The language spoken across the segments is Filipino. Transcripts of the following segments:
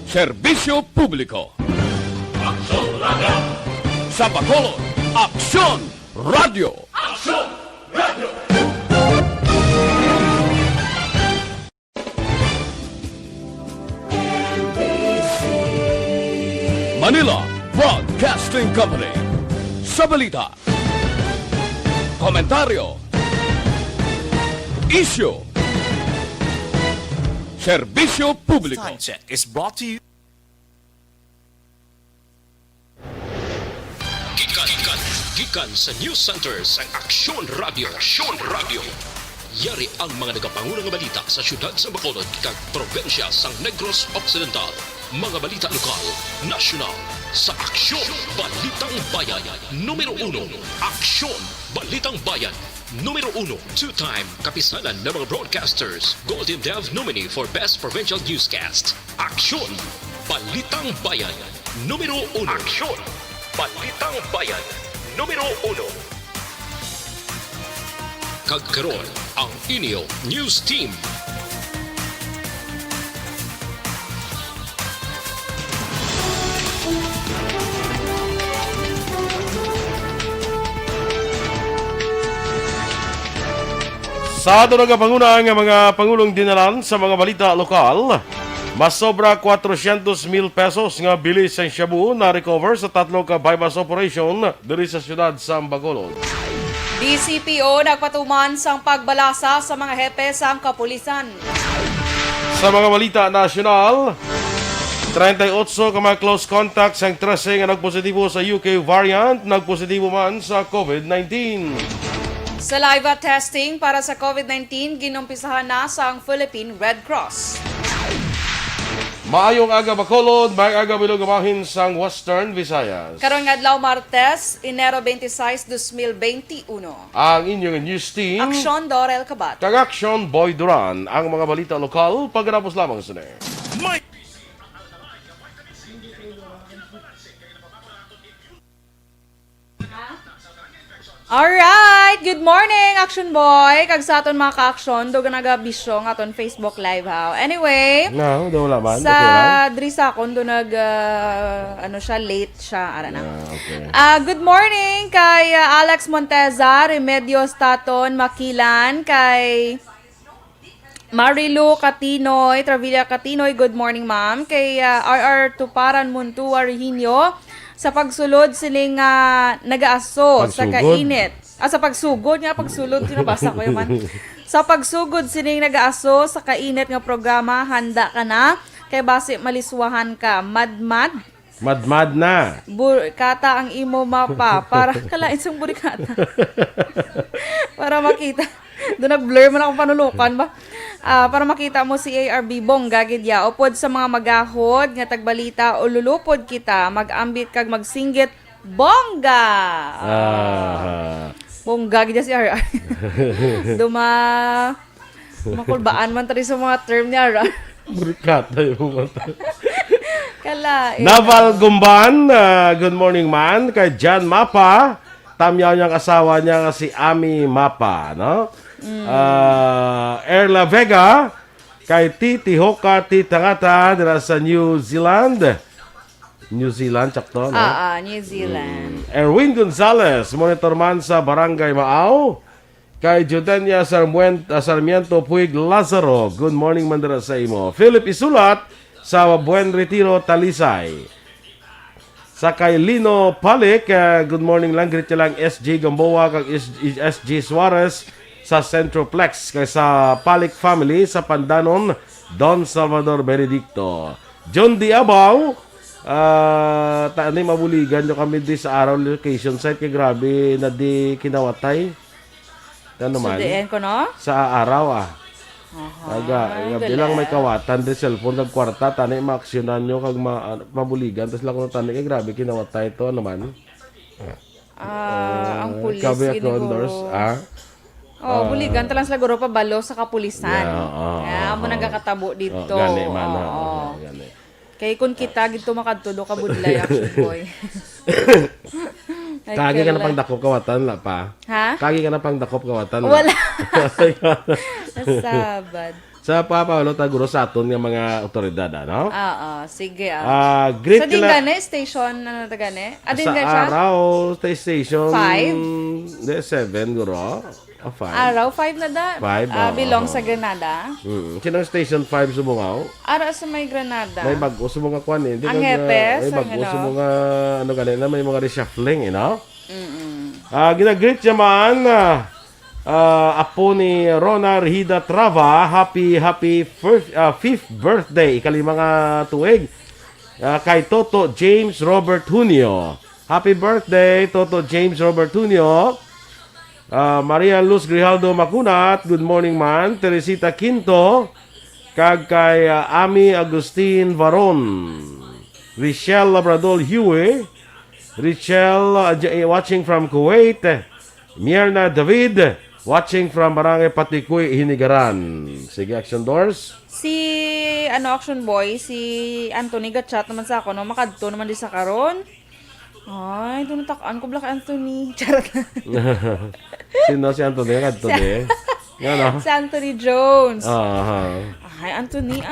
Serbisyo Publiko. Aksyon Radio! Sa Bacolod, Aksyon Radio. Aksyon Radio! Manila Broadcasting Company. Sa balita, komentaryo, isyu, serbisyo publiko. Time check is brought to you. Gikan sa News Center sa Aksyon Radio. Aksyon Radio. Yari ang mga nagapangunang balita sa syudad sa Bacolod kag probensya sa Negros Occidental. Mga balita lokal, nasyonal, sa Aksyon Balitang Bayan. Numero 1, Aksyon Balitang Bayan. Numero 1, two-time kapisanan ng mga broadcasters. Golden Dev nominee for Best Provincial Newscast. Aksyon Balitang Bayan. Numero 1. Aksyon Balitang Bayan. Numero 1. Kagkaroon ang inyo News Team. Sa ato nagapanguna ang mga Pangulong dinalan sa mga balita lokal, mas sobra 400,000 pesos nga bilis sa shabu na recover sa tatlo ka bypass operation diri sa siyudad sa Bacolod. DCPO nagpatuman sang pagbalasa sa mga hepe sang kapulisan. Sa mga balita nasyonal, 38 ka mga close contacts ang tracing nga nagpositibo sa UK variant, nagpositibo man sa COVID-19. Saliva testing para sa COVID-19 ginumpisahan na sa ang Philippine Red Cross. Maayong aga Bacolod, maayong aga bilog sang Western Visayas. Karong adlaw Martes, Enero 26, 2021. Ang inyong news team, Aksyon Dorel Kabat. kag Aksyon Boy Duran, ang mga balita lokal pagkatapos lamang sa May Alright, good morning Action Boy. Kag sa aton mga ka-aksyon, doon nag-bisyo ng aton Facebook Live ha. Anyway, No, daw laman. sa Okay lang. Drisa akon doon late siya, ara na. Okay. Good morning kay Alex Monteza, Remedios Taton, Makilan, kay Marilu Catinoy, Travilla Catinoy, good morning ma'am. Kay RR Tuparan Muntua Rehinyo, sa pagsulod sining nag-aaso sa Pagsugod? kainit. Sa pagsugod nga, pagsulod, sinabasa ko yaman. Sa pagsugod sining nag-aaso sa kainit nga programa, handa ka na, kay base maliswahan ka, madmad, Madmad na. kata ang imo mapa, para kalain sang burikata. Para makita. Doon nag-blur man akong panulukan ba? Para makita mo si ARB Bongga gidya. Upod sa mga magahod nga tagbalita o lulupod kita, mag-ambit kag magsinggit Bongga. Bongga gidya si RR. Makulbaan man tari sa mga term ni RR. Burikata yung mata. Kalain. Naval Gumban, good morning man. Kay John Mapa, tamyaw niyang asawa niya nga si Ami Mapa, no? Erla Vega, kay Titi Hoka Titangata dira sa New Zealand. New Zealand, tsakto, no? New Zealand. Erwin Gonzalez, monitor man sa Barangay Maaw. Kay Judenia Sarmiento Puig Lazaro, good morning man dira sa imo. Philip Isulat sa Buen Retiro, Talisay. Sa kay Lino Palik, good morning lang, greet lang SG Gamboa kag SG Suarez sa Centroplex. Kay sa Palik family sa Pandanon, Don Salvador Benedicto. John Diabaw, tani mabuligan nyo kami di sa araw location site, kay grabe na di kinawatay. Ano man? Ko, no? Sa araw bilang may kawatan di cellphone kag kwarta tani maaksyonan nyo kag mabuligan tas lang ko tani kay grabe kinawatay to naman. Ang pulis Kabi Condors, buligan talang sila guro pa balo sa kapulisan. Amo nagakatabo dito. Gani man. Gani. Kay kun kita gito makadtulo ka budlay Action Boy. Kagi ka na pang dakop kawatan la pa. Ha? Kagi ka na pang dakop kawatan. Wala. Nasabad. sa papawalo taguro sa aton nga mga otoridad, ano? Sige. Great Sa Dingane, station, ano na gane? sa Din siya? araw, station... 5? Hindi, 7, guro. 5. Araw, 5 na da? 5, belong sa Granada? Sinong station 5 sumungaw? Araw sa may Granada. May bago sumunga kwan eh. Ang Hepes, may ang bago ano? sumunga, ano ganina, may mga reshuffling, Ginagreet naman, apo ni Rona Rihida Trava, happy 5th birthday, ikalimang tuig. Kay Toto James Robert Junio. Happy birthday, Toto James Robert Junio. Maria Luz Grijaldo Macunat, good morning man. Teresita Quinto, kag kay Ami Agustin Varon. Richelle Labrador Huey. Richelle watching from Kuwait. Mierna David, watching from Barangay Patikoy, Hinigaran. Sige, Action Doors. Si Action Boy, si Anthony gatchat naman sa ako, no? Makadto naman di sa karon. Ay, tunutakaan ko Black Anthony. Charot lang. Sino si Anthony? Anthony. Ano? Si Anthony Jones. Aha. Ay, Anthony,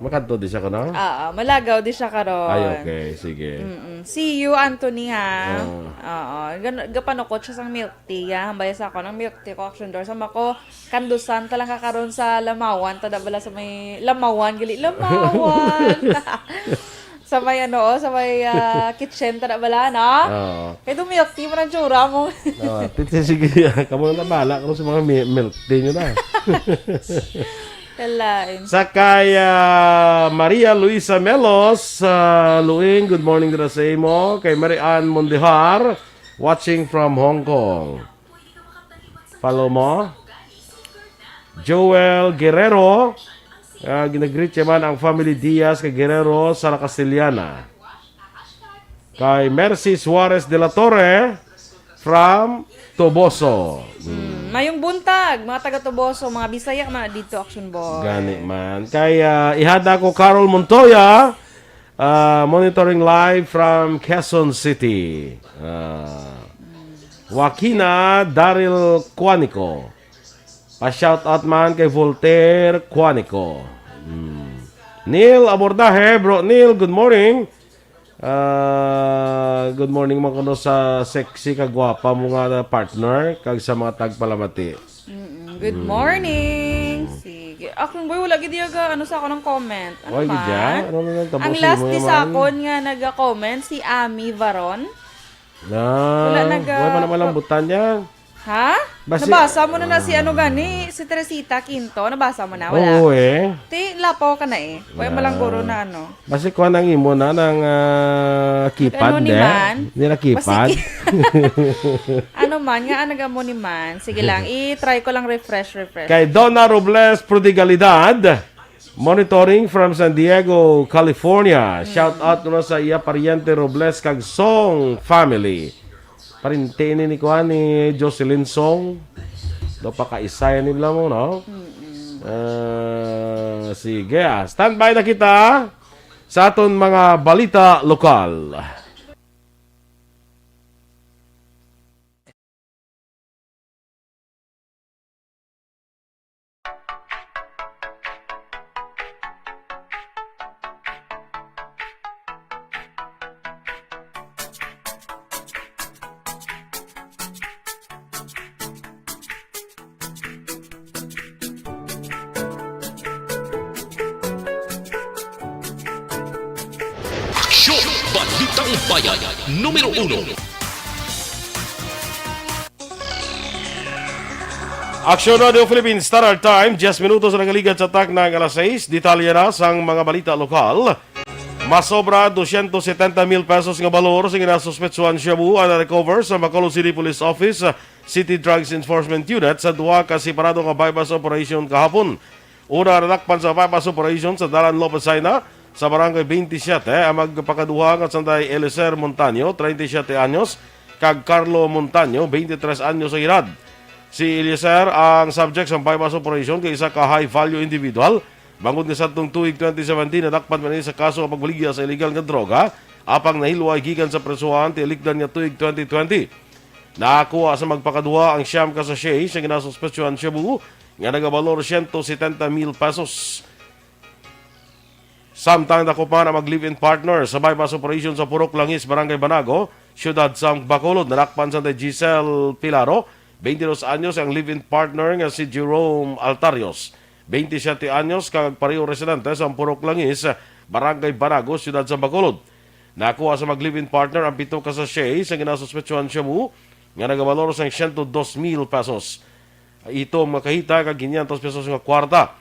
Makadto di siya ka na? malagaw di siya karon. Ay, okay. Sige. See you, Anthony, ha? Gapanokot siya sang milk tea, ha? Hambaya sa ako ng milk tea ko, Action Door. Sama ko, kandusan talang kakaroon sa Lamawan. Tada bala sa may Lamawan, gali. Lamawan! sa may sa may kitchen, tada bala, no? Kaya itong milk tea mo ng tsura mo. Sige, kamu na bala kung sa mga milk tea nyo na. Kalain. Sa kay Maria Luisa Melos, Luing, good morning to sa imo. Kay Marian Mondihar, watching from Hong Kong. Follow mo. Joel Guerrero, ginagreet man ang family Diaz kay Guerrero sa Castillana. Kay Mercy Suarez de la Torre from Toboso. Mayong buntag, mga taga-Toboso, mga Bisaya, mga dito, Action Boy. Gani man. Kay ihada ko Carol Montoya, monitoring live from Quezon City. Joaquina Daryl Quanico. Pa-shout out man kay Voltaire Quanico. Neil Abordahe, bro Neil, good morning. Good morning mga kuno sa sexy kagwapa mo nga partner kag sa mga tagpalamati. Good morning. Sige. Action Boy, wala gid yaga ano sa ako ng comment. Ano Oy, man? gidya? Ano na tapusin Ang last mo di yaman? sa akon nga naga-comment si Ami Varon. Wala Wala pa naman ang butan niya. Ha? Basi- Nabasa mo na si ano gani, si Teresita Quinto, nabasa mo na, wala. Oo eh. Ti, lapaw ka na eh. Wala malangguro na ano. Basi kuha nang imo na ng keypad Ano ni de. man? Nila keypad. Ano man, nga nagamo ni man. Sige lang, i-try ko lang refresh. Kay Donna Robles Prodigalidad, monitoring from San Diego, California. Shout out na sa iya pariente Robles kag Song family. Parinte ni kuha ni Jocelyn Song. Do pa kaisaya nila mo, no? Sige, standby na kita sa aton mga balita lokal. Aksyon! Balitang Bayan, Numero 1. Aksyon Radio Philippines Standard Time, 10 minutos na nagaligat sa tak ng alas 6. Detalye na sang mga balita lokal. Masobra 270,000 pesos nga balor sa ginasuspetsuhan Shabu ang na-recover sa Bacolod City Police Office City Drugs Enforcement Unit sa duwa ka separado nga bypass operation kahapon. Una nadakpan sa bypass operation sa Dalan Lopesina sa Barangay 27 ang magpakaduha nga sanday Eliser Montaño, 37 anyos, kag Carlo Montaño, 23 anyos sa edad. Si Eliezer ang subject sa bypass operation kay isa ka high-value individual. Bangod ni satong tuig 2017 nadakpan man sa kaso ng pagbaligya sa illegal nga droga apang nahilway gikan sa presuhan ti ilikdan niya tuig 2020. Nakakuha sa magpakaduha ang siyam ka sachet sa ginasuspetsyohan Shabu nga nagabalor 170,000 pesos. Samtang dakupan ang mag-live-in partner sa bypass operation sa Purok Langis, Barangay Banago, Siyudad sang Bacolod. Nadakpan sa Giselle Pilaro, 22 anyos ang live-in partner nga si Jerome Altarios. 27 anyos kag pareho residente sa Purok Langis, Barangay Banago, Siyudad sa Bacolod. Nakuha sa mag-live-in partner ang 7 ka sachet sa ginasuspetsuhan siya mo nga nagabalor sa 102,000 pesos. Ito makahita kag 500 pesos nga kwarta.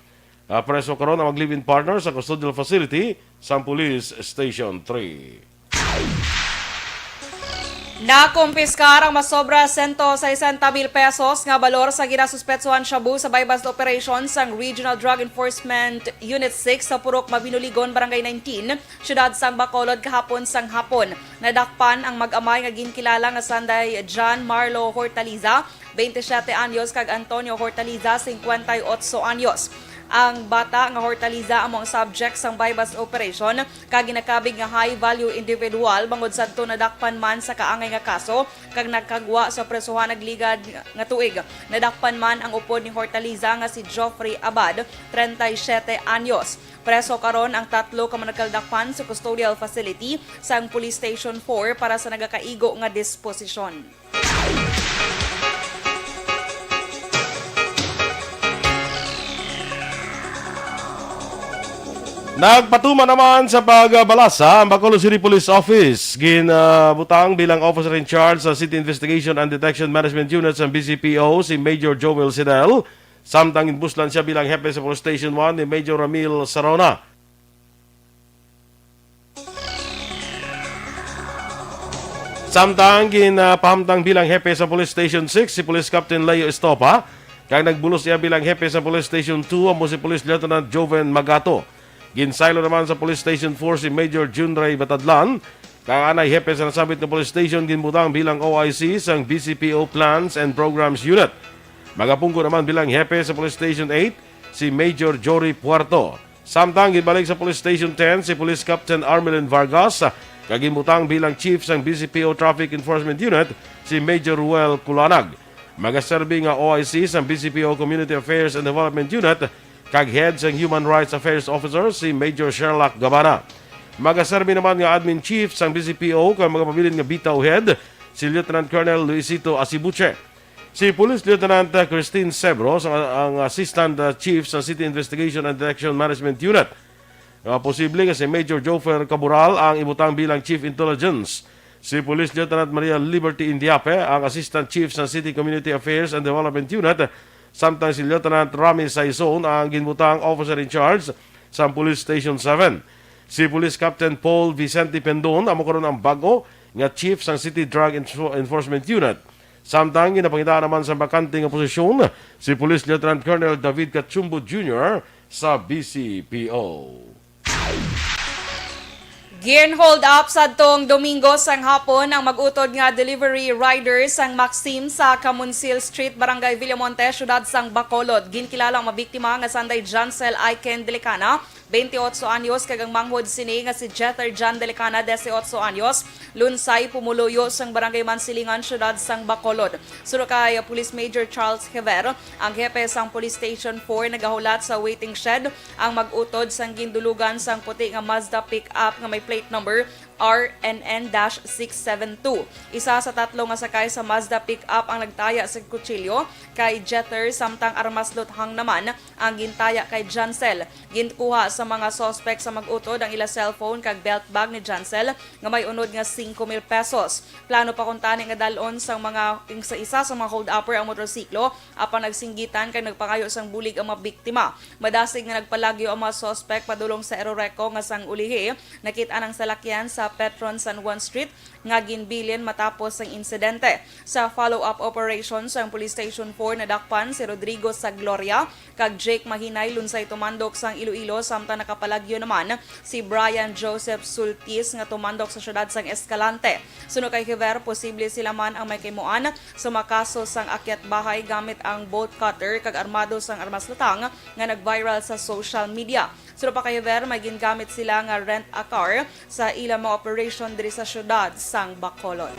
Preso karon ang mag-live-in partner sa custodial facility sa Police Station 3. Nakumpiskar ang masobra 160,000 pesos nga balor sa ginasuspetsuhan shabu sa bypass operation sang Regional Drug Enforcement Unit 6 sa Purok Mabinuligon, Barangay 19, Siyudad sang Bacolod kahapon sang hapon. Nadakpan ang mag-amay nga ginkilala nga sanday John Marlo Hortaliza, 27 anyos kag Antonio Hortaliza, 58 anyos. Ang bata nga Hortaliza among subject sang bypass operation kag ginakabig nga high value individual bangod sadto nadakpan man sa kaangay nga kaso kag nagkagwa sa presuhan nagligad nga tuig. Nadakpan man ang upod ni Hortaliza nga si Geoffrey Abad, 37 anyos. Preso karon ang 3 ka managkaldakpan sa custodial facility sang Police Station 4 para sa nagakaigo nga disposisyon. Nagpatuman naman sa pagbalasa ang Bacolod City Police Office. Ginabutang bilang officer in charge sa City Investigation and Detection Management Unit sa BCPO si Major Joel Sidel. Samtang inbuslan siya bilang hepe sa Police Station 1 ni Major Ramil Sarona. Samtang ginapahamtang bilang hepe sa Police Station 6 si Police Captain Leo Estopa. Kaya nagbulos siya bilang hepe sa Police Station 2 amo si Police Lieutenant Joven Magato. Ginsaylo naman sa Police Station 4 si Major Junray Batadlan. Kang anay hepe sa nasabit na Police Station ginbutang bilang OIC sa BCPO Plans and Programs Unit. Magapungko naman bilang hepe sa Police Station 8 si Major Jory Puerto. Samtang ginbalik sa Police Station 10 si Police Captain Armelin Vargas. Kagimbutang bilang Chief sa BCPO Traffic Enforcement Unit si Major Ruel Kulanag. Magaserbi nga OIC sa BCPO Community Affairs and Development Unit kag head sa Human Rights Affairs Officer si Major Sherlock Gabana. Magaserbi naman nga Admin Chief sa BCPO kag magapabilin nga Bitaw Head si Lieutenant Colonel Luisito Asibuche. Si Police Lieutenant Christine Sebro ang Assistant Chief sa City Investigation and Detection Management Unit. Posible nga si Major Jofer Cabural ang ibutang bilang Chief Intelligence. Si Police Lieutenant Maria Liberty Indiape ang Assistant Chief sa City Community Affairs and Development Unit. Samtang si Lieutenant Rami Saison ang ginbutang officer in charge sa Police Station 7. Si Police Captain Paul Vicente Pendon amo karon ang bago nga chief sa City Drug Enforcement Unit. Samtang ginapangitaan naman sa bakante nga posisyon si Police Lieutenant Colonel David Kachumbo Jr. sa BCPO. Hold up sa tong Domingo sang hapon ang mag-utod nga delivery riders sang Maxim sa Camonsil Street, Barangay Villamonte, Siyudad sang Bacolod. Ginkilalang mabiktima nga sanday Jancel Aiken Delicana, 28 anyos, kagang manghod sini nga si Jether John Delicana, 18 anyos, lunsay pumuluyo sang Barangay Mansilingan, Siyudad sang Bacolod. Suro kay Police Major Charles Hever, ang hepe sang Police Station 4 nagahulat sa waiting shed ang mag-utod sang gindulugan sang puti nga Mazda pick-up nga may plate number RNN-672. Isa sa 3 nga sakay sa Mazda pick-up ang nagtaya sa kutsilyo kay Jether, samtang armas luthang naman ang gintaya kay Jancel. Ginkuha sa mga suspect sa mag-utod ang ila cellphone kag belt bag ni Jancel nga may unod nga 5,000 pesos. Plano pa kuntani nga dalon sang mga isa sa mga hold-upper ang motorsiklo apan nagsinggitan kay nagpangayo sang bulig ang mga biktima. Madasig nga nagpalagyo ang mga suspect padulong sa Eroreco nga sang ulihi. Nakita ng salakyan sa Petron San Juan Street nga ginbilin matapos ang insidente. Sa follow-up operation sa Police Station 4 nadakpan si Rodrigo Sagloria kag Jake Mahinay lunsay tumandok sang Iloilo, samtang nakapalagyo naman si Brian Joseph Sultis nga tumandok sa syudad sang Escalante. Suno kay Hever, posible sila man ang may kimuan sa makaso sang akyat bahay gamit ang bolt cutter kag armado sang armas lutang nga nag-viral sa social media. Suno pa kay Hever, may gingamit sila nga rent a car sa ilang mga operation diri sa syudad sang Bacolod.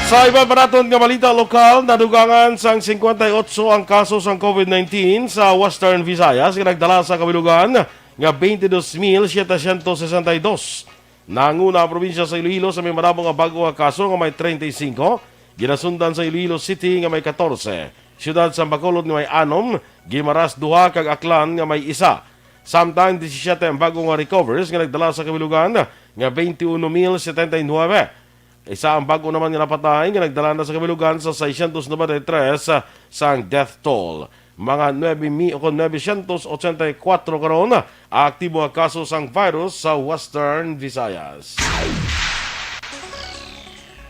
Sa iba pa naton nga balita lokal, nadugangan sang 58 ang kaso sang COVID-19 sa Western Visayas nga nagdala sa kabilugan nga 22,762. Nanguna ang probinsya sa Iloilo sa may marabong nga bago nga kaso nga may 35, ginasundan sa Iloilo City nga may 14, siyudad sa Bacolod nga may 6, Gimaras 2 kag Aklan nga may 1. Samtang 17 ang bago nga recovers nga nagdala sa kabilugan nga 21,079. Isa ang bago naman nga napatay nga nagdala na sa kabilugan sa 693 sang death toll. Mga 984 karon aktibo ang kaso sang virus sa Western Visayas.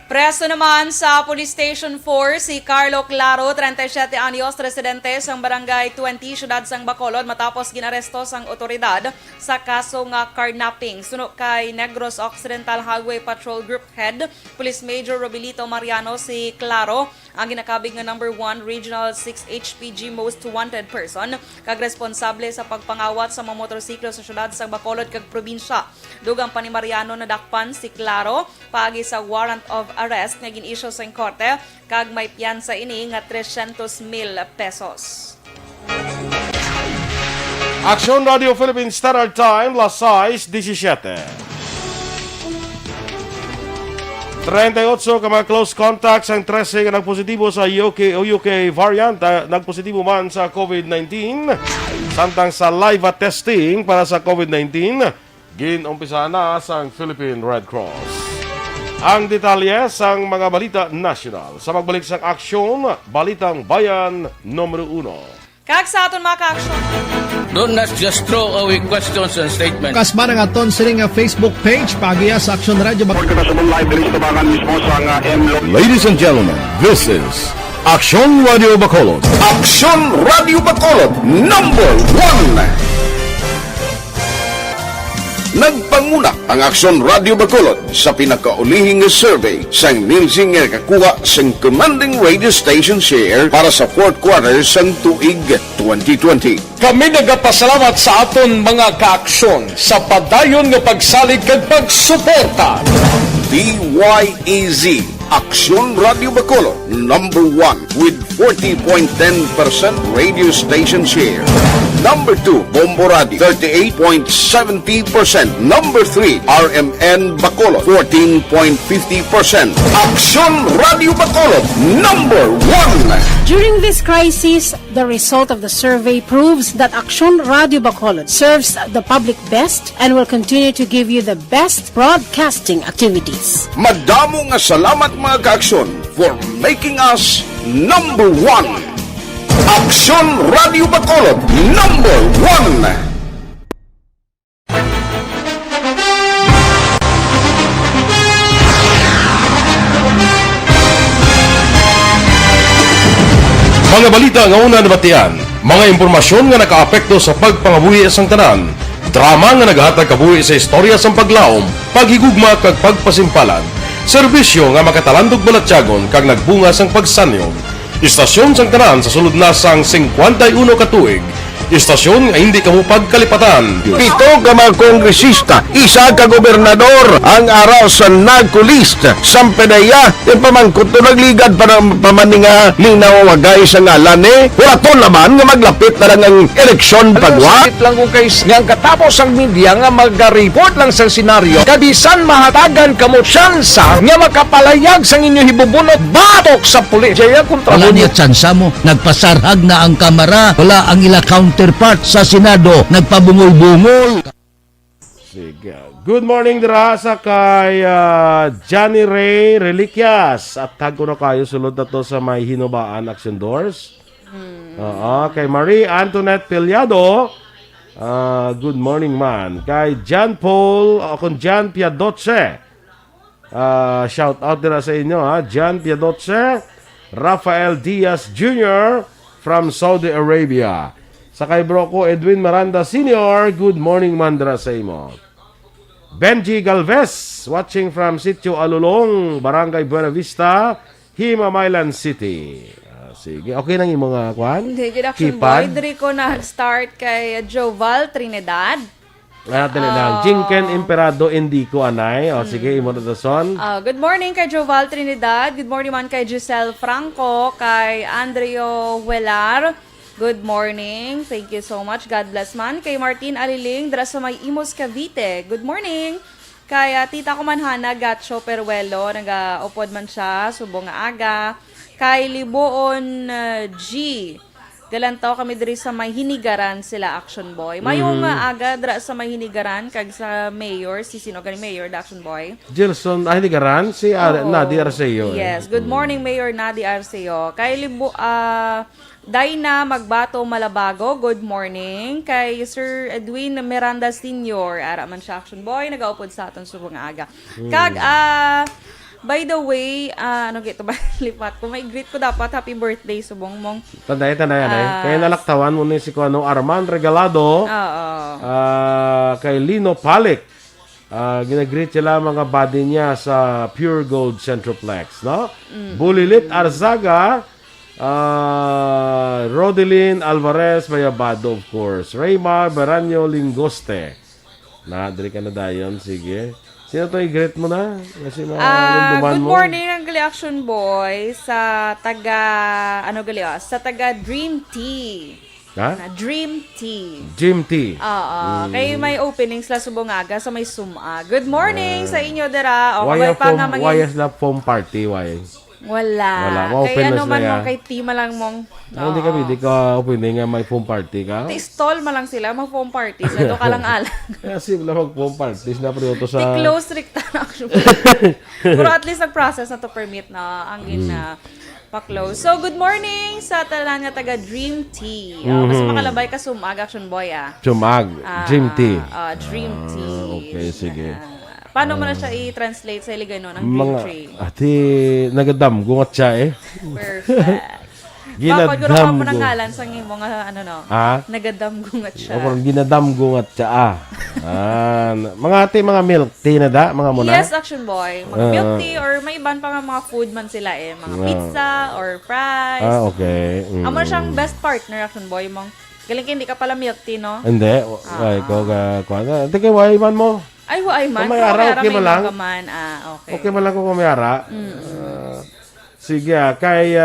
Preso naman sa Police Station 4 si Carlo Claro, 37 anyos, residente sang Barangay 20, Siyudad sang Bacolod, matapos ginaresto sang otoridad sa kaso nga carnapping. Suno kay Negros Occidental Highway Patrol Group Head, Police Major Robilito Mariano, si Claro ang ginakabig nga number 1 Regional 6 HPG Most Wanted Person, kag responsable sa pagpangawat sa mga motorsiklo sa siyudad sang Bacolod kag probinsya. Dugang pa ni Mariano nadakpan si Claro paagi sa warrant of arrest nga gin-issue sa korte kag may piyansa ini nga 300,000 pesos. Aksyon Radio Philippines Standard Time, las 6:17. 38 ka mga close contacts ang 13 nga nagpositibo sa UK variant, nagpositibo man sa COVID-19. Samtang sa live testing para sa COVID-19, ginumpisa na sa Philippine Red Cross. Ang detalye sang mga balita national sa pagbalik sa Aksyon, Balitang Bayan, Numero 1. Kag sa aton mga ka-aksyon. Do not just throw away questions and statements. Kasma ng aton sining nga Facebook page pagiya sa Aksyon Radio. Ladies and gentlemen, this is Aksyon Radio Bacolod. Aksyon Radio Bacolod, number 1. Nagpanguna ang Aksyon Radio Bacolod sa pinakaulihing survey sang Nielsen nga kakuha sang commanding radio station share para sa fourth quarter sang tuig 2020. Kami nagapasalamat sa aton mga kaaksyon sa padayon nga pagsalig kag pagsuporta. DYEZ Aksyon Radio Bacolod, number 1 with 40.10% radio station share. Number 2, Bombo Radio, 38.70%. Number 3, RMN Bacolod, 14.50%. Aksyon Radio Bacolod, number 1. During this crisis, the result of the survey proves that Aksyon Radio Bacolod serves the public best and will continue to give you the best broadcasting activities. Madamo nga salamat mga kaaksyon for making us number 1. Aksyon Radio Bacolod, number 1. Mga balita nga una nabatian, mga impormasyon nga nakaapekto sa pagpangabuhi sang tanan, drama nga naghatag kabuhi sa istorya sang paglaom, paghigugma kag pagpasimpalan, serbisyo nga makatalandog balatyagon kag nagbunga sang pagsanyong, istasyon sang tanan sa sulod na sang 51 katuig, istasyon nga hindi kamupag kalipatan. Pito ka mga kongresista, isa ka gobernador, ang araw sa nagkulist, sampedaya, yung pamangkot to nagligad para pamaninga linaw wagay sa ngalan wala to naman nga maglapit na lang ang eleksyon pagwa. Sakit lang kung kays nga katapos ang media nga mag-report lang sa senaryo, kabisan mahatagan kamo tsansa nga makapalayag sang inyo hibubunot batok sa pulis. Jaya kontra Wala niya tsansa mo, nagpasarhag na ang kamera, wala ang ila counterpart sa Senado, nagpabungol-bungol. Sige. Good morning dira sa kay Johnny Ray Reliquias. At tago na kayo sulod na to sa may hinubaan Action Doors. Kay Marie Antoinette Piliado. Good morning man. Kay John Paul, kung John Piadoce. Shout out dira sa inyo John Piadoce. Rafael Diaz Jr. from Saudi Arabia. Sa kay bro ko Edwin Miranda Sr. Good morning man dira sa imo. Benji Galvez watching from Sitio Alulong, Barangay Buena Vista, Himamaylan City. Sige, okay nang yung mga kwan? Hindi, Action Boy. Diri ko na start kay Joval Trinidad. Dali lang. Jinken Imperado Indico Anay. O, sige, imo na dason. Good morning kay Joval Trinidad. Good morning man kay Giselle Franco. Kay Andreo Huelar. Good morning. Thank you so much. God bless man. Kay Martin Aliling. Dara sa may Imos Cavite. Good morning. Kay Tita ko man Hana Gatcho Peruelo. Nag-upod man siya. Subong nga aga. Kay Liboon G. Galantaw kami diri sa may hinigaran sila Action Boy. Mayong aga dira sa may hinigaran kag sa mayor, si sino gani mayor da Action Boy? Gilson, hinigaran si Nadi Arceo. Yes, good morning Mayor Nadi Arceo. Kay Dayna Magbato Malabago, good morning. Kay Sir Edwin Miranda Senior, ara man siya Action Boy, nagaupod sa aton subong aga. Kag by the way, ano gito ba lipat ko? May greet ko dapat happy birthday subong mong. Tanday. Kaya nalaktawan mo ni si Kuano Arman Regalado. Kay Lino Palik. Ginagreet sila mga body niya sa Pure Gold Centroplex, no? Bulilit Arzaga, Rodelyn Alvarez Mayabado, of course. Raymar Baranyo Lingoste. Dali ka na dayon, sige. Sino to i-greet mo na? Kasi good morning ang gali Action Boy sa taga sa taga Dream Tea. Ha? Dream Tea. Dream Tea. Kay may opening sila subong aga sa may suma. Good morning sa inyo dira. O kabay pa nga why is la foam party? Why? Wala. Kay ano man mong kay tea malang mong. Hindi ka opening nga may foam party ka? Stall malang sila, mag foam party. Sa do ka lang alang. Kasi wala mag foam party. Sila priyoto sa... close stricta na actually. Pero at least nag-process na to permit na ang pa-close. So, good morning sa tanan nga taga Dream Tea. Mas makalabay ka sumag, Action Boy, Sumag. Dream Tea. Dream Tea. Okay, sige. Paano mo na siya i-translate sa Iligano ng Dream Tree? Nagadamgo at siya Perfect. Ginadamgo. Mo ng ngalan sa mga nagadamgo at siya. Ginadamgo at siya. Mga milk tea na da, mga muna? Yes, Action Boy. Mga milk tea or may iban pa nga mga food man sila Mga pizza or fries. Okay. Amo na siyang best partner, Action Boy. Galing hindi ka pala milk tea, no? Hindi. Ikaw ka. Hindi kayo, why man mo? Ay, why man? Kung may ara, okay mo lang. Okay. Okay mo lang kung may ara. Sige, kay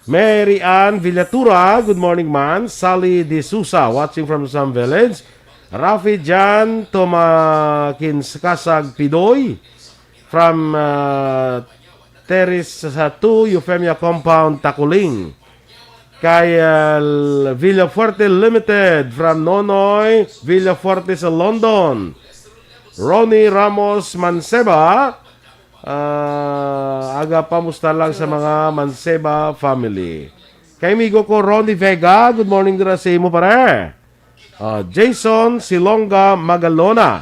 Mary Ann Villatura, good morning man. Sally De Sousa, watching from some village. Rafi Jan Tomakinskasag Pidoy from Terrace 2, Euphemia Compound, Takuling. Kay Villafuerte Limited from Nonoy, Villafuerte sa London. Ronnie Ramos Manseba, aga pamusta lang sa mga Manseba family. Kay migo ko Ronnie Vega, good morning dira sa imo pare. Jason Silonga Magalona,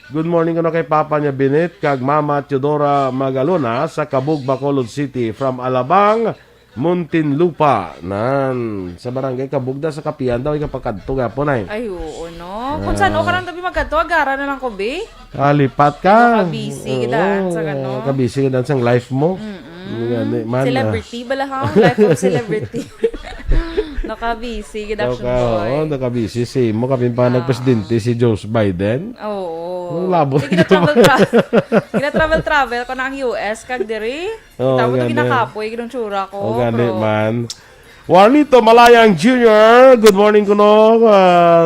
good morning ano kay Papa niya Binit kag Mama Teodora Magalona sa Kabug, Bacolod City from Alabang, Muntinlupa nan sa barangay Kabugda sa Kapian daw ikapakadto gapon ay. Ay oo no. Kung saan o ka nang tabi magkadto agara na lang ko be. Lipat ka. Kabisi kita sa kano. Kabisi ka sa life mo. Celebrity bala ha, life of celebrity. Nakabisi kita Action Boy. Nakabisi si mo kapin pa nagpresidente si Joe Biden. Oo. Labot. Travel ko na ang US kag diri. Tawag ko ginakapoy ginong tsura ko. O gani man. Juanito Malayang Jr., good morning kuno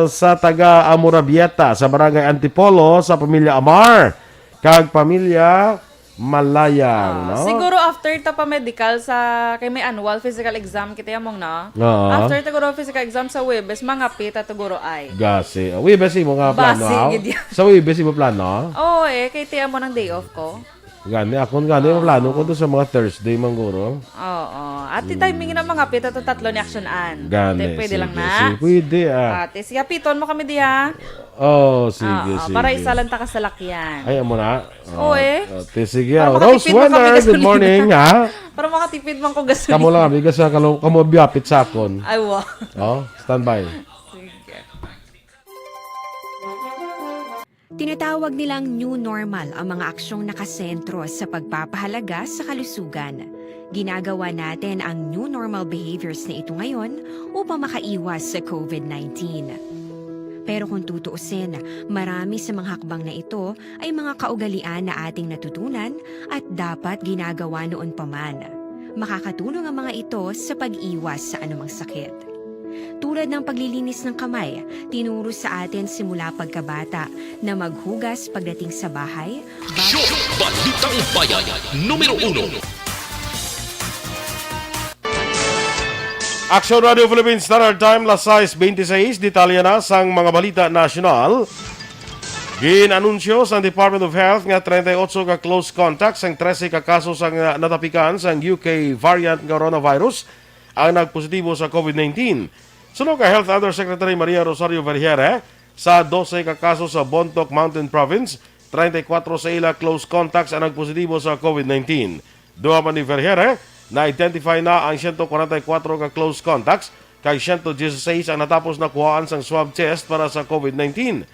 sa taga Amurabieta sa barangay Antipolo sa pamilya Amar kag pamilya Malayang, no? Siguro after ta pa medical sa kay may annual physical exam kita yamong na. After ta guro physical exam sa Webes mga pita ta guro ay. Gasi. Webes mo nga plano. Sa Webes mo plano? Oo kay tiya mo ng day off ko. Gani ako yung plano ko to sa mga Thursday mangguro. Oo. At timing na mga pita to tatlo ni Aksyonan. Gani. Pwede lang na. Pwede Ate, siya piton mo kami diya. Sige. Para isa lang ta kasalakyan. Ay, amo na. Sige. Rose Winner, good morning, ha? Para makatipid man ko gasolina. Kamu lang, bigas sa kamu biapit sa akon. Ay, wow. Stand by. Tinatawag nilang new normal ang mga aksyong nakasentro sa pagpapahalaga sa kalusugan. Ginagawa natin ang new normal behaviors na ito ngayon upang makaiwas sa COVID-19. Pero kung tutuusin, marami sa mga hakbang na ito ay mga kaugalian na ating natutunan at dapat ginagawa noon pa man. Makakatulong ang mga ito sa pag-iwas sa anumang sakit. Tulad ng paglilinis ng kamay, tinuro sa atin simula pagkabata na maghugas pagdating sa bahay. Aksyon! Balitang Bayan, Numero 1. Aksyon Radio Philippines Standard Time, las 6:26, detalya na sang mga balita nasyonal. Ginanunsyo sa Department of Health nga 38 ka close contacts ang 13 ka kaso sang natapikan sa UK variant ng coronavirus ang nagpositibo sa COVID-19. Sunod ka Health Undersecretary Maria Rosario Vergere, sa 12 ka kaso sa Bontoc Mountain Province, 34 sa ila close contacts ang nagpositibo sa COVID-19. Duha man ni Vergere, na-identify na ang 144 ka close contacts kay 116 ang natapos na kuhaan sang swab test para sa COVID-19.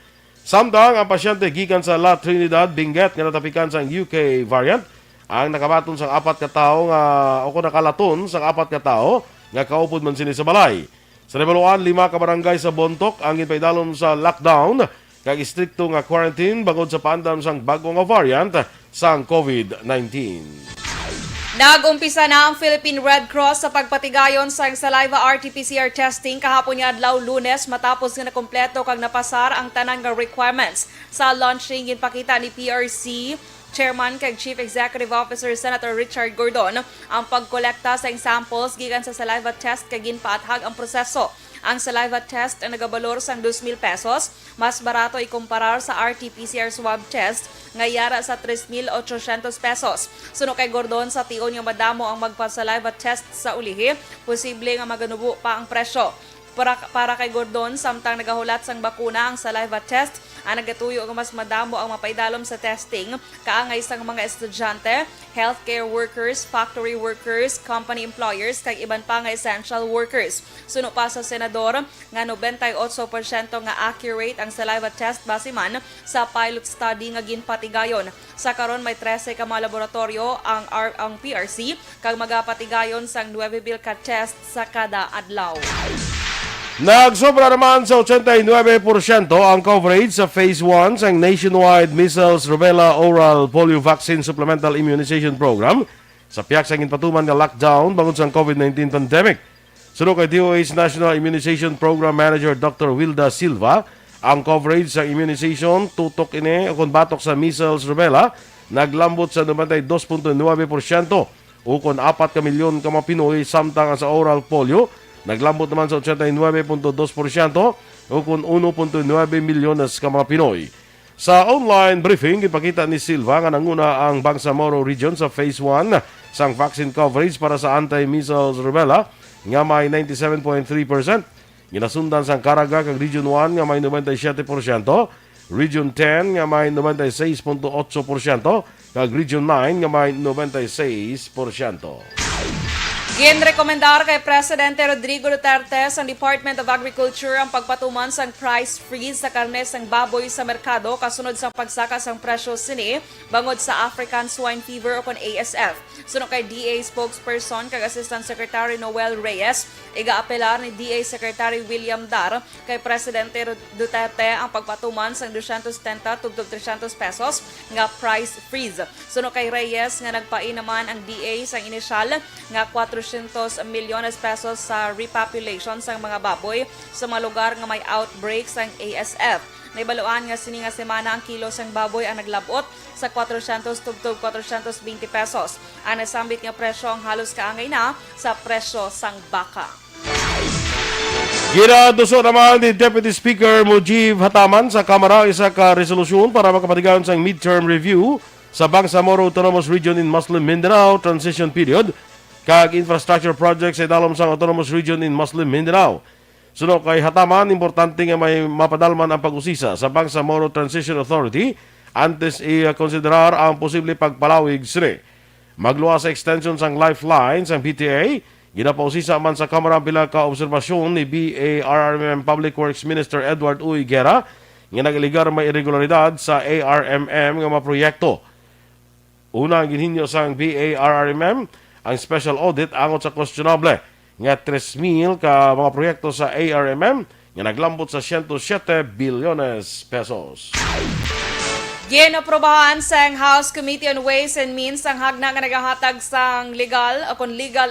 Samtang ang pasyente gikan sa La Trinidad, Benguet nga natapikan sa UK variant ang nakabaton sang 4 ka tawo nga o nakalaton sang 4 ka tawo nga kaupod man sini sa balay. Sa Rebaluan, 5 ka barangay sa Bontoc ang ginpaidalom sa lockdown kag istrikto nga quarantine bangod sa paandam sang bago nga variant sang COVID-19. Nag-umpisa na ang Philippine Red Cross sa pagpatigayon sa saliva RT-PCR testing kahapon nga adlaw Lunes matapos nga nakompleto kag napasar ang tanang nga requirements. Sa launching ginpakita ni PRC Chairman kag Chief Executive Officer Senator Richard Gordon ang pagkolekta sa samples gikan sa saliva test kag ginpaathag ang proseso. Ang saliva test ang nagabalor sang 2,000 pesos, mas barato ikumparar sa RT-PCR swab test nga yara sa 3,800 pesos. Suno kay Gordon sa tion nga madamo ang magpa-saliva test sa ulihi, posible nga maganubo pa ang presyo. Para kay Gordon, samtang nagahulat sang bakuna ang saliva test, ang nagatuyo nga mas madamo ang mapaidalom sa testing, kaangay sang mga estudyante, healthcare workers, factory workers, company employers, kag iban pa nga essential workers. Suno pa sa senador nga 98% nga accurate ang saliva test base man sa pilot study nga ginpatigayon. Sa karon may 13 ka mga laboratorio ang PRC kag magapatigayon sang 9,000 ka test sa kada adlaw. Nagsobra naman sa 89% ang coverage sa Phase 1 sa nationwide measles, rubella, oral, polio vaccine supplemental immunization program sa piyak sa ginpatuman nga lockdown bangod sa COVID-19 pandemic. Sunod kay DOH's National Immunization Program Manager Dr. Wilda Silva, ang coverage sa immunization tutok ini o batok sa measles, rubella naglambot sa 92.9% ukon 4 ka milyon ka mga Pinoy, samtang sa oral polio naglambot naman sa 89.2% o kung 1.9 milyones ka mga Pinoy. Sa online briefing, ipakita ni Silva nga nanguna ang Bangsamoro Region sa Phase 1 sang vaccine coverage para sa anti-measles rubella nga may 97.3%. Ginasundan sang Caraga kag Region 1 nga may 97%, Region 10 nga may 96.8%, kag Region 9 nga may 96%. Ginrekomendar kay Presidente Rodrigo Duterte sa Department of Agriculture ang pagpatuman sang price freeze sa karne sang baboy sa merkado kasunod sa pagsaka sang presyo sini bangod sa African Swine Fever o kon ASF. Sunod kay DA spokesperson kag Assistant Secretary Noel Reyes, iga-apelar ni DA Secretary William Dar kay Presidente Duterte ang pagpatuman sang 270 tugtog 300 pesos nga price freeze. Sunod kay Reyes nga nagpain naman ang DA sang inisyal nga 400 milyones pesos sa repopulation sang mga baboy sa mga lugar nga may outbreak sang ASF. Naibaluan nga sini nga semana ang kilo sang baboy ang naglabot sa 400 tugtog 420 pesos. Ang nasambit nga presyo ang halos kaangay na sa presyo sang baka. Ginaduso naman ni Deputy Speaker Mujib Hataman sa Kamara isa ka resolusyon para makapatigayon sang midterm review sa Bangsamoro Autonomous Region in Muslim Mindanao Transition Period kag infrastructure projects sa dalom sang Autonomous Region in Muslim Mindanao. Sunod kay Hataman, importante nga may mapadalman ang pag-usisa sa Bangsamoro Transition Authority antes i-konsiderar ang posible pagpalawig sini. Magluwa sa extension sang lifeline sang PTA, ginapausisa man sa Kamara bilang ka-obserbasyon ni BARRMM Public Works Minister Edward Uy Guerra nga nagaligar may irregularidad sa ARMM nga mga proyekto. Una ang ginhinyo sang BARRMM ang special audit angot sa questionable nga 3,000 ka mga proyekto sa ARMM nga naglambot sa 107 bilyones pesos. Ginaprobahan sang House Committee on Ways and Means ang hagna nga nagahatag sang legal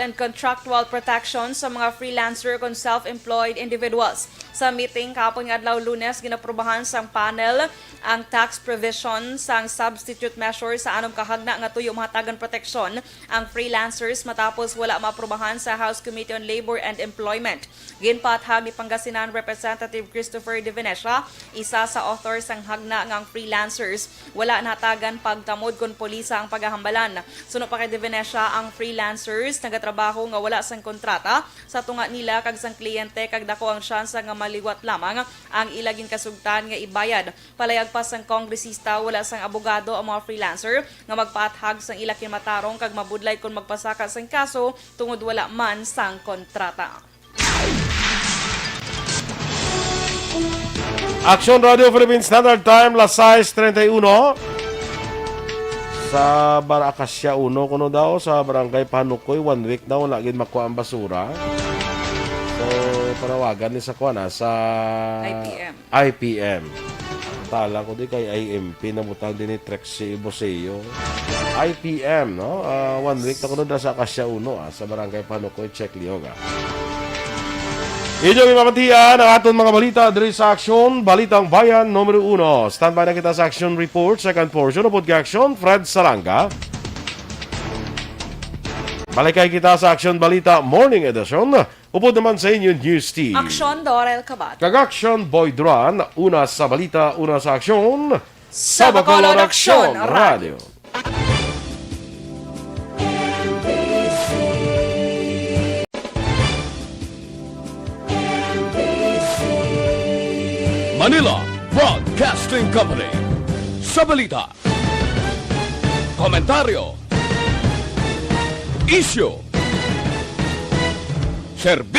and contractual protection sa mga freelancer kon self-employed individuals. Sa meeting kapon adlaw Lunes, ginaprobahan sang panel ang tax provision sang substitute measure sa anom kahagna nga tuyo mahatagan proteksyon ang freelancers matapos wala maaprobahan sa House Committee on Labor and Employment. Ginpathag ni Pangasinan Representative Christopher De Venecia, isa sa author sang hagna nga ang freelancers wala natagan pagtamod kon polisa ang paghahambalan. Suno pa kay De Venecia, ang freelancers nagatrabaho nga wala sang kontrata sa tunga nila kag sang kliyente kag dako ang tsansa nga maliwat lamang ang ilaging kasugtan nga ibayad. Palayag pa sang kongresista wala sang abogado ang mga freelancer nga magpaathag sang ila kimatarong kag mabudlay kon magpasaka sang kaso tungod wala man sang kontrata. Aksyon Radio Philippine Standard Time, las 6:31. Sa Barakasya 1 kuno daw sa Barangay Panukoy, 1 week daw lagi makuha ang basura. So, panawagan ni sa kuana sa IPM. Tala ko di kay IMP na butang din ni Trexie Boseo. IPM, no? 1 week na kuno daw sa Akasya 1 sa Barangay Panukoy, Check Lioga. Inyong ipapatiyan ang aton mga balita diri sa Aksyon, Balitang Bayan, Numero 1. Standby na kita sa Action Report, second portion of Aksyon, Fred Salanga. Balikay kita sa Aksyon Balita Morning Edition. Upod naman sa inyong news team. Aksyon, Dorel, Cabat. Kag-Aksyon, Boy Duran, una sa balita, una sa Aksyon, sa Bacolod Aksyon Radio. Manila Broadcasting Company. Sa balita, komentaryo, issue,